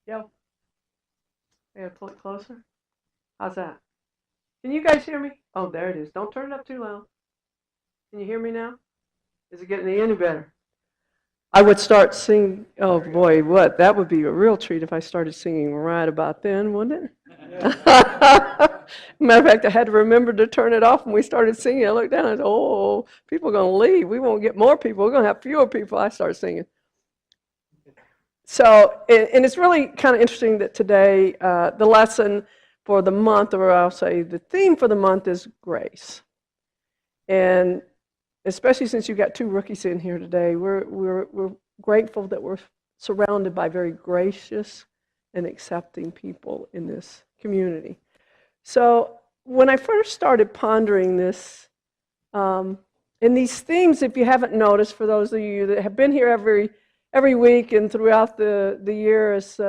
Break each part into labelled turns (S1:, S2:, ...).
S1: Yeah. Yeah, pull it closer. How's that? Can you guys hear me? Oh, there it is. Don't turn it up too loud. Can you hear me now? Is it getting any better? I would start singing. Oh boy, what? That would be a real treat if I started singing right about then, wouldn't it? Matter of fact, I had to remember to turn it off when we started singing. I looked down and I said, oh, people are going to leave. We won't get more people. We're going to have fewer people. I started singing. So, and it's really kind of interesting that today, the lesson for the month, or I'll say the theme for the month, is grace. And especially since you've got two rookies in here today, we're grateful that we're surrounded by very gracious and accepting people in this community. So when I first started pondering this, and these themes, if you haven't noticed, for those of you that have been here every week and throughout the year as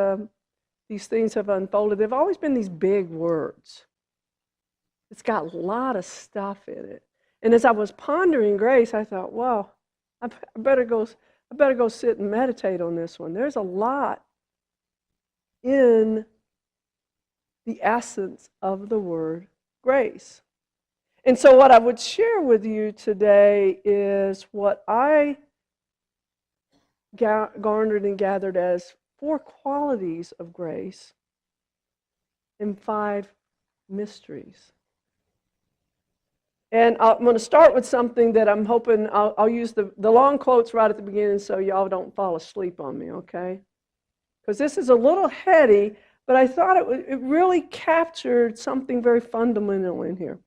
S1: these things have unfolded, they've always been these big words. It's got a lot of stuff in it. And as I was pondering grace, I thought, well, I better go sit and meditate on this one. There's a lot in the essence of the word grace. And so what I would share with you today is what I garnered and gathered as 4 qualities of grace and 5 mysteries. And I'm going to start with something that I'm hoping I'll use the long quotes right at the beginning so y'all don't fall asleep on me, okay? Because this is a little heady, but I thought it really captured something very fundamental in here.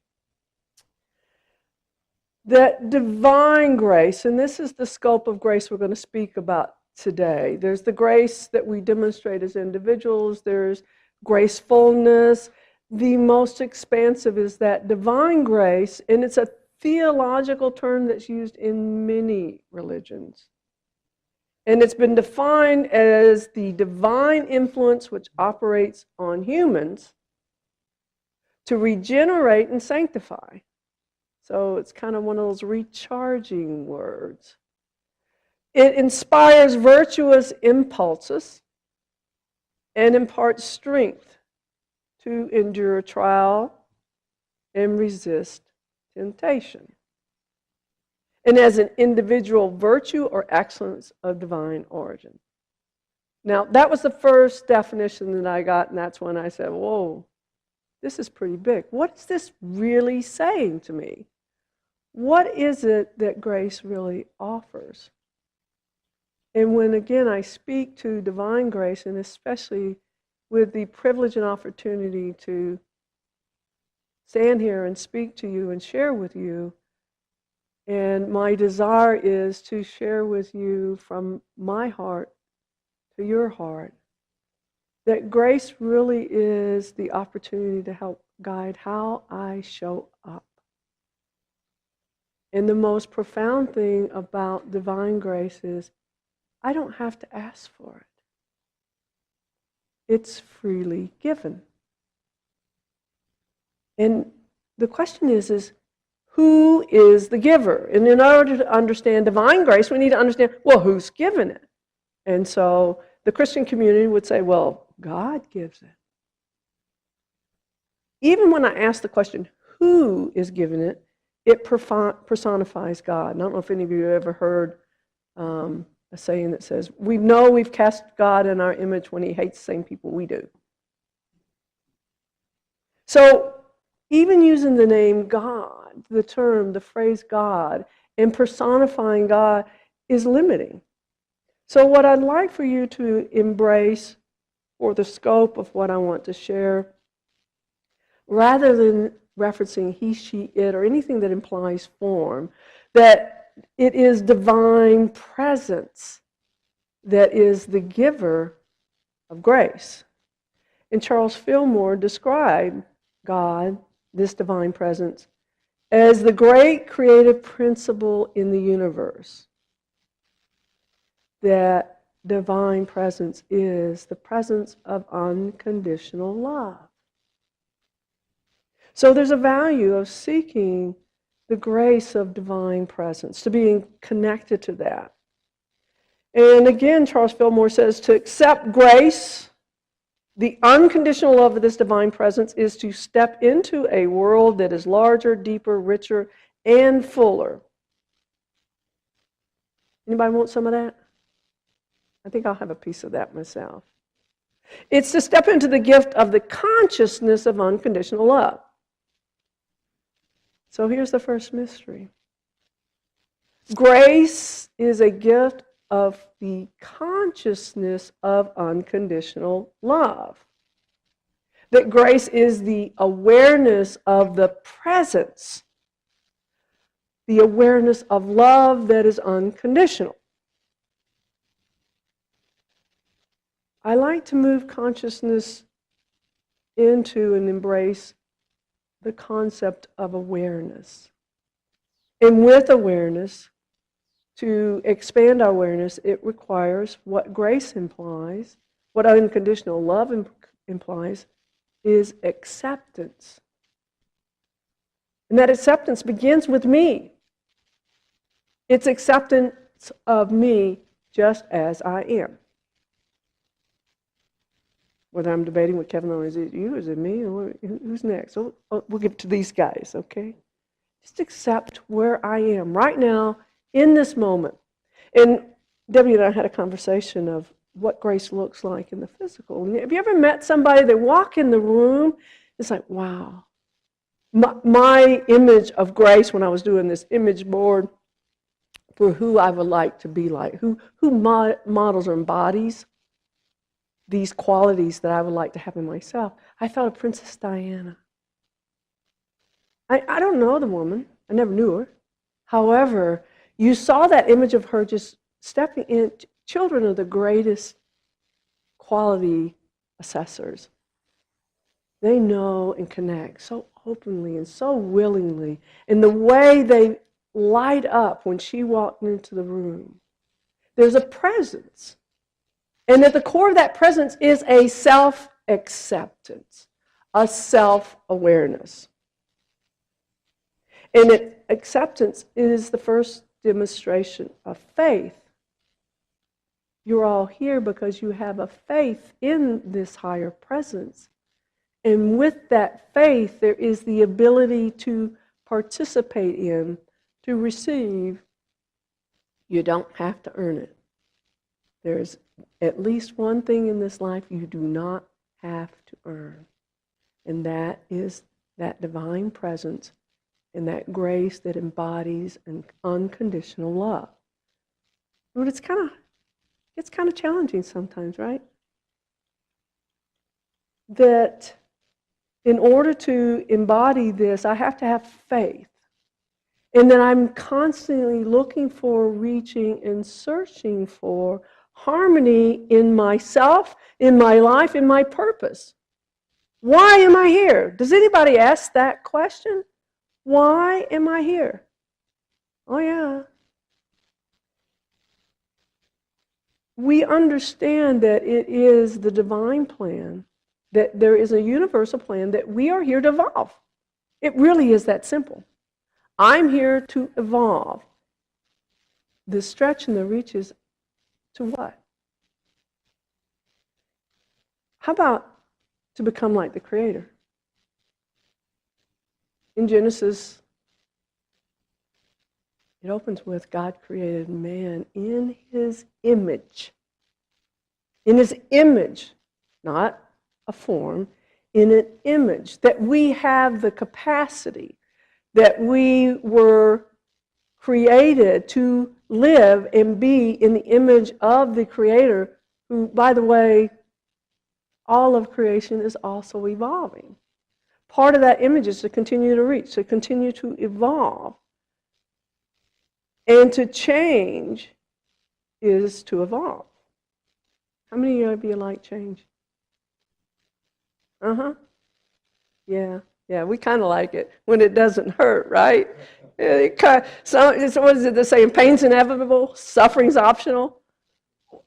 S1: That divine grace, and this is the scope of grace we're going to speak about today. There's the grace that we demonstrate as individuals. There's gracefulness. The most expansive is that divine grace, and it's a theological term that's used in many religions. And it's been defined as the divine influence which operates on humans to regenerate and sanctify. So it's kind of one of those recharging words. It inspires virtuous impulses and imparts strength to endure trial and resist temptation. And as an individual virtue or excellence of divine origin. Now, that was the first definition that I got, and that's when I said, whoa, this is pretty big. What is this really saying to me? What is it that grace really offers? And when, again, I speak to divine grace, and especially with the privilege and opportunity to stand here and speak to you and share with you, and my desire is to share with you from my heart to your heart, that grace really is the opportunity to help guide how I show up. And the most profound thing about divine grace is I don't have to ask for it. It's freely given. And the question is who is the giver? And in order to understand divine grace, we need to understand, well, who's given it? And so the Christian community would say, well, God gives it. Even when I ask the question, who is giving it, it personifies God. I don't know if any of you have ever heard a saying that says, we know we've cast God in our image when he hates the same people we do. So even using the name God, the term, the phrase God, and personifying God is limiting. So what I'd like for you to embrace for the scope of what I want to share, rather than referencing he, she, it, or anything that implies form, that it is divine presence that is the giver of grace. And Charles Fillmore described God, this divine presence, as the great creative principle in the universe. That divine presence is the presence of unconditional love. So there's a value of seeking the grace of divine presence, to being connected to that. And again, Charles Fillmore says to accept grace The unconditional love of this divine presence is to step into a world that is larger, deeper, richer, and fuller. Anybody want some of that? I think I'll have a piece of that myself. It's to step into the gift of the consciousness of unconditional love. So here's the first mystery. Grace is a gift of the consciousness of unconditional love. That grace is the awareness of the presence, the awareness of love that is unconditional. I like to move consciousness into and embrace the concept of awareness. And with awareness, to expand our awareness, it requires what grace implies, what unconditional love implies, is acceptance. And that acceptance begins with me. It's acceptance of me just as I am. Whether I'm debating with Kevin or is it you, is it me, or who's next? We'll get to these guys, okay? Just accept where I am right now in this moment. And Debbie and I had a conversation of what grace looks like in the physical. Have you ever met somebody, they walk in the room, it's like, wow. My image of grace when I was doing this image board for who I would like to be like, who models or embodies these qualities that I would like to have in myself, I thought of Princess Diana. I don't know the woman. I never knew her. However, you saw that image of her just stepping in. Children are the greatest quality assessors. They know and connect so openly and so willingly. And the way they light up when she walked into the room, there's a presence. And at the core of that presence is a self-acceptance, a self-awareness. And acceptance is the first demonstration of faith. You're all here because you have a faith in this higher presence. And with that faith, there is the ability to participate in, to receive. You don't have to earn it. There's at least one thing in this life you do not have to earn. And that is that divine presence and that grace that embodies an unconditional love. But it's kind of challenging sometimes, right? That in order to embody this, I have to have faith. And then I'm constantly looking for, reaching, and searching for harmony in myself, in my life, in my purpose. Why am I here? Does anybody ask that question? Why am I here? Oh, yeah. We understand that it is the divine plan, that there is a universal plan, that we are here to evolve. It really is that simple. I'm here to evolve. The stretch and the reach is to what? How about to become like the Creator? In Genesis, it opens with God created man in his image. In his image, not a form, in an image. That we have the capacity, that we were created to live and be in the image of the Creator, who, by the way, all of creation is also evolving. Part of that image is to continue to reach, to continue to evolve. And to change is to evolve. How many of you like change? Uh-huh. Yeah, we kind of like it when it doesn't hurt, right? What is it, the saying, pain's inevitable, suffering's optional?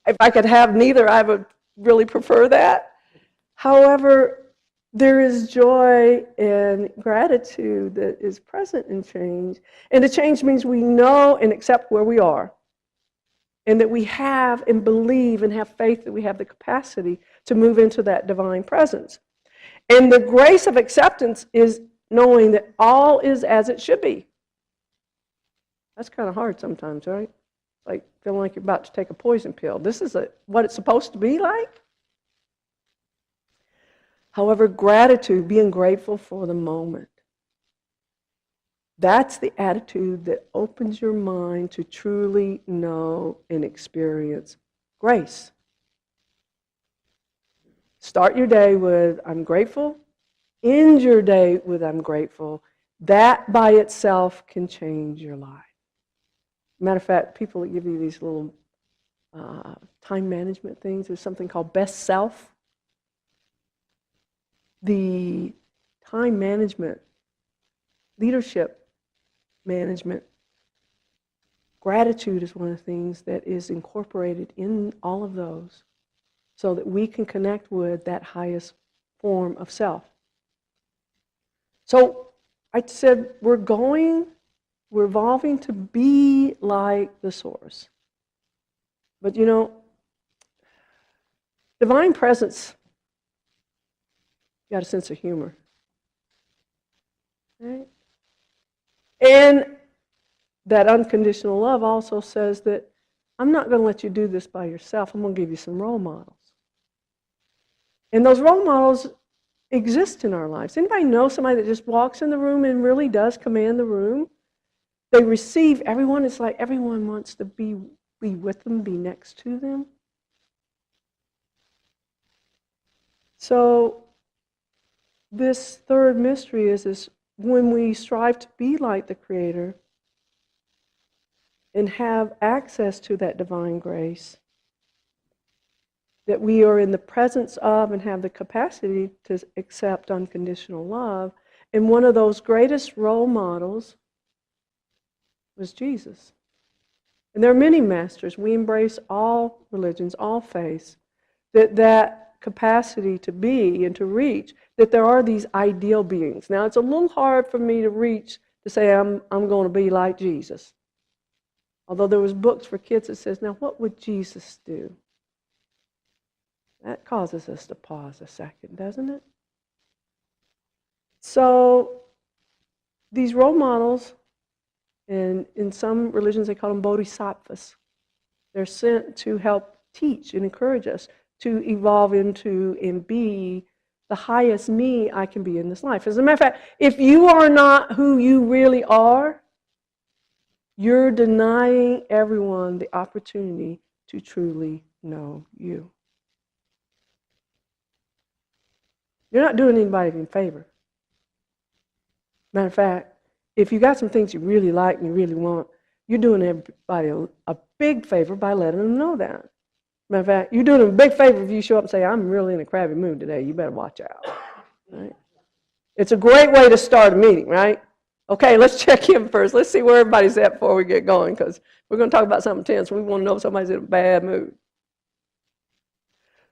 S1: If I could have neither, I would really prefer that. However, there is joy and gratitude that is present in change. And the change means we know and accept where we are. and that we have and believe and have faith that we have the capacity to move into that divine presence. And the grace of acceptance is knowing that all is as it should be. That's kind of hard sometimes, right? Like feeling like you're about to take a poison pill. This is what it's supposed to be like. However, gratitude, being grateful for the moment, that's the attitude that opens your mind to truly know and experience grace. Start your day with, I'm grateful. End your day with, I'm grateful. That by itself can change your life. Matter of fact, people that give you these little time management things, there's something called best self. The time management, leadership management, gratitude is one of the things that is incorporated in all of those so that we can connect with that highest form of self. So I said we're evolving to be like the source. But you know, divine presence got a sense of humor. Right? And that unconditional love also says that I'm not going to let you do this by yourself. I'm going to give you some role models. And those role models exist in our lives. Anybody know somebody that just walks in the room and really does command the room? They receive everyone. It's like everyone wants to be with them, be next to them. So this third mystery is when we strive to be like the Creator and have access to that divine grace, that we are in the presence of and have the capacity to accept unconditional love. And one of those greatest role models was Jesus. And there are many masters. We embrace all religions, all faiths, that capacity to be and to reach, that there are these ideal beings. Now, it's a little hard for me to reach to say I'm going to be like Jesus. Although there was books for kids that says, now what would Jesus do? That causes us to pause a second, doesn't it? So these role models, and in some religions they call them bodhisattvas, they're sent to help teach and encourage us to evolve into and be the highest me I can be in this life. As a matter of fact, if you are not who you really are, you're denying everyone the opportunity to truly know you. You're not doing anybody any favor. Matter of fact, if you got some things you really like and you really want, you're doing everybody a big favor by letting them know that. Matter of fact, you're doing them a big favor if you show up and say, I'm really in a crabby mood today. You better watch out. Right? It's a great way to start a meeting, right? Okay, let's check in first. Let's see where everybody's at before we get going, because we're going to talk about something tense. We want to know if somebody's in a bad mood.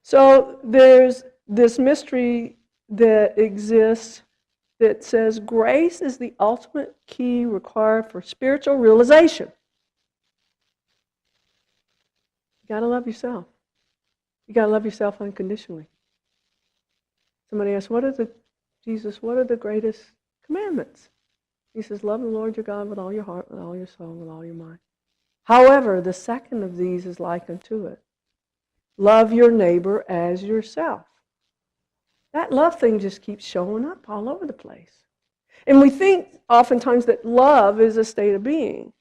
S1: So there's this mystery that exists that says grace is the ultimate key required for spiritual realization. You got to love yourself. You got to love yourself unconditionally. Somebody asked, Jesus, what are the greatest commandments? He says, love the Lord your God with all your heart, with all your soul, with all your mind. However, the second of these is like unto it. Love your neighbor as yourself. That love thing just keeps showing up all over the place. And we think oftentimes that love is a state of being.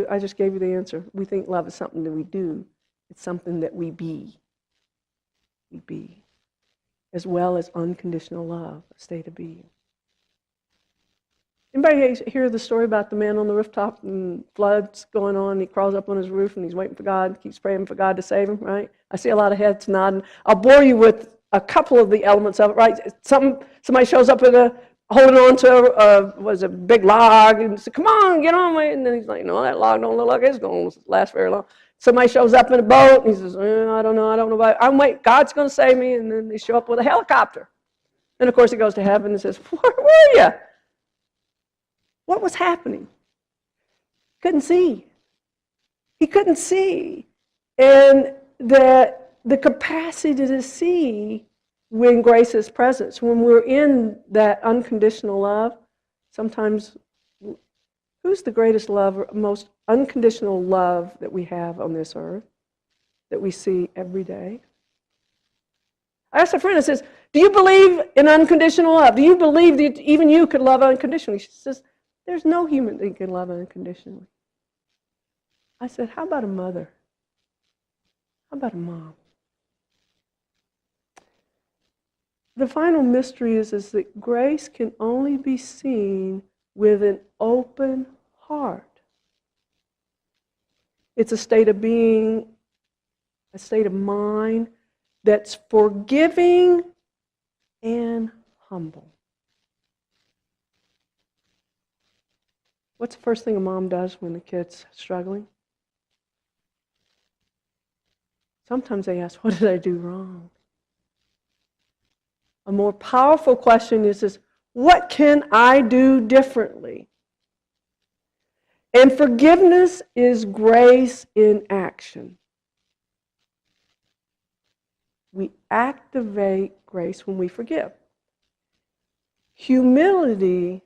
S1: I just gave you the answer. We think love is something that we do. It's something that we be. We be. As well as unconditional love, a state of being. Anybody hear the story about the man on the rooftop and floods going on? He crawls up on his roof and he's waiting for God, keeps praying for God to save him, right? I see a lot of heads nodding. I'll bore you with a couple of the elements of it, right? Somebody shows up holding on to a big log and says, come on, get on with it. And then he's like, no, that log don't look like it's going to last very long. Somebody shows up in a boat and he says, I don't know about it. I'm waiting, God's going to save me. And then they show up with a helicopter. And of course he goes to heaven and says, where were you? What was happening? Couldn't see. He couldn't see And that the capacity to see when grace is present, when we're in that unconditional love, sometimes who's the greatest love, most unconditional love that we have on this earth, that we see every day? I asked a friend, I says, do you believe in unconditional love? Do you believe that even you could love unconditionally? She says, there's no human that can love unconditionally. I said, how about a mother? How about a mom? The final mystery is that grace can only be seen with an open heart. It's a state of being, a state of mind that's forgiving and humble. What's the first thing a mom does when the kid's struggling? Sometimes they ask, what did I do wrong? A more powerful question is this, what can I do differently? And forgiveness is grace in action. We activate grace when we forgive. Humility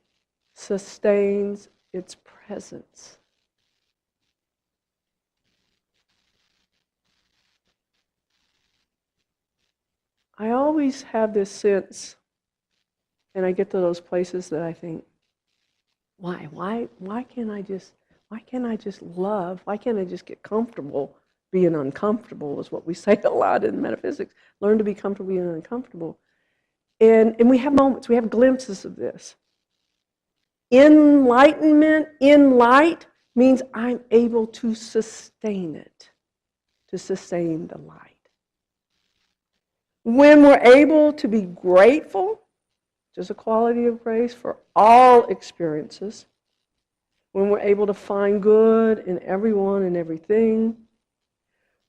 S1: sustains its presence. I always have this sense, and I get to those places that I think, why can't I just love? Why can't I just get comfortable being uncomfortable is what we say a lot in metaphysics. Learn to be comfortable being uncomfortable. And we have moments, we have glimpses of this. Enlightenment in light means I'm able to sustain it, to sustain the light. When we're able to be grateful, which is a quality of grace for all experiences, when we're able to find good in everyone and everything,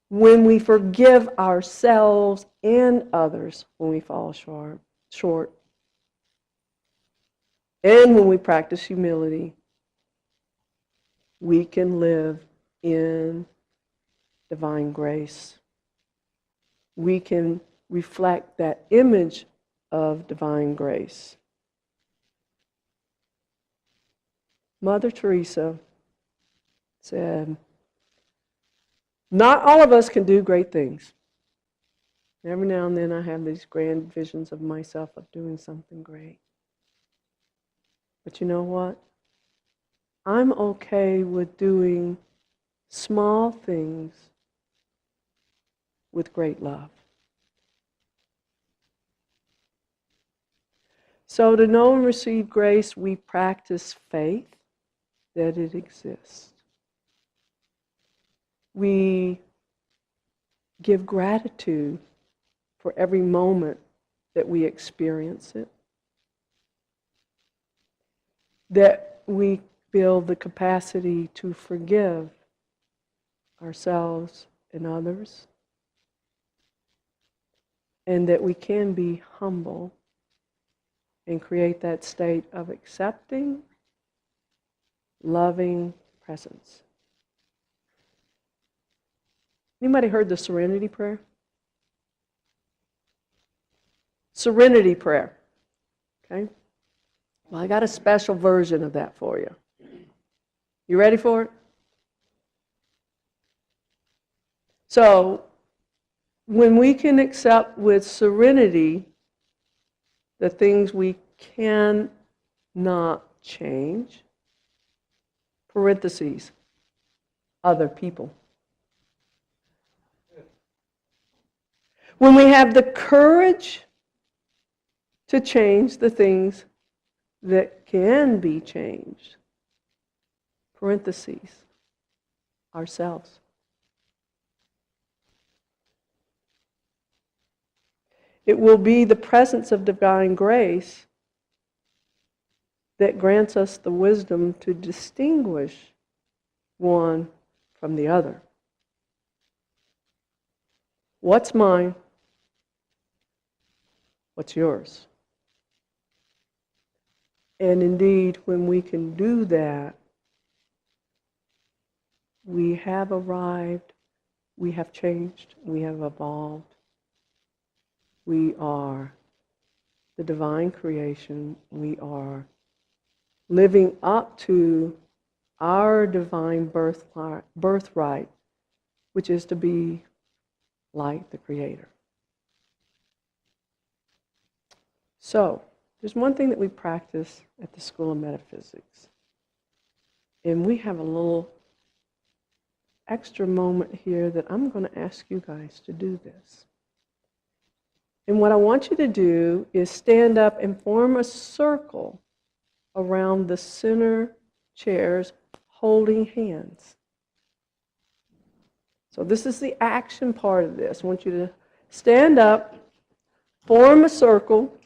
S1: when we forgive ourselves and others when we fall short, and when we practice humility, we can live in divine grace. We can reflect that image of divine grace. Mother Teresa said, not all of us can do great things. Every now and then I have these grand visions of myself of doing something great. But you know what? I'm okay with doing small things with great love. So to know and receive grace, we practice faith that it exists. We give gratitude for every moment that we experience it. That we build the capacity to forgive ourselves and others. And that we can be humble and create that state of accepting, loving presence. Anybody heard the Serenity Prayer? Serenity Prayer. Okay? Well, I got a special version of that for you. You ready for it? So, when we can accept with serenity the things we cannot change, parentheses, other people. When we have the courage to change the things that can be changed, parentheses, ourselves. It will be the presence of divine grace that grants us the wisdom to distinguish one from the other. What's mine? What's yours? And indeed, when we can do that, we have arrived We have changed. We have evolved. We are the divine creation. We are living up to our divine birthright, which is to be like the Creator. So, there's one thing that we practice at the School of Metaphysics. And we have a little extra moment here that I'm going to ask you guys to do this. And what I want you to do is stand up and form a circle around the center chairs holding hands. So this is the action part of this. I want you to stand up, form a circle,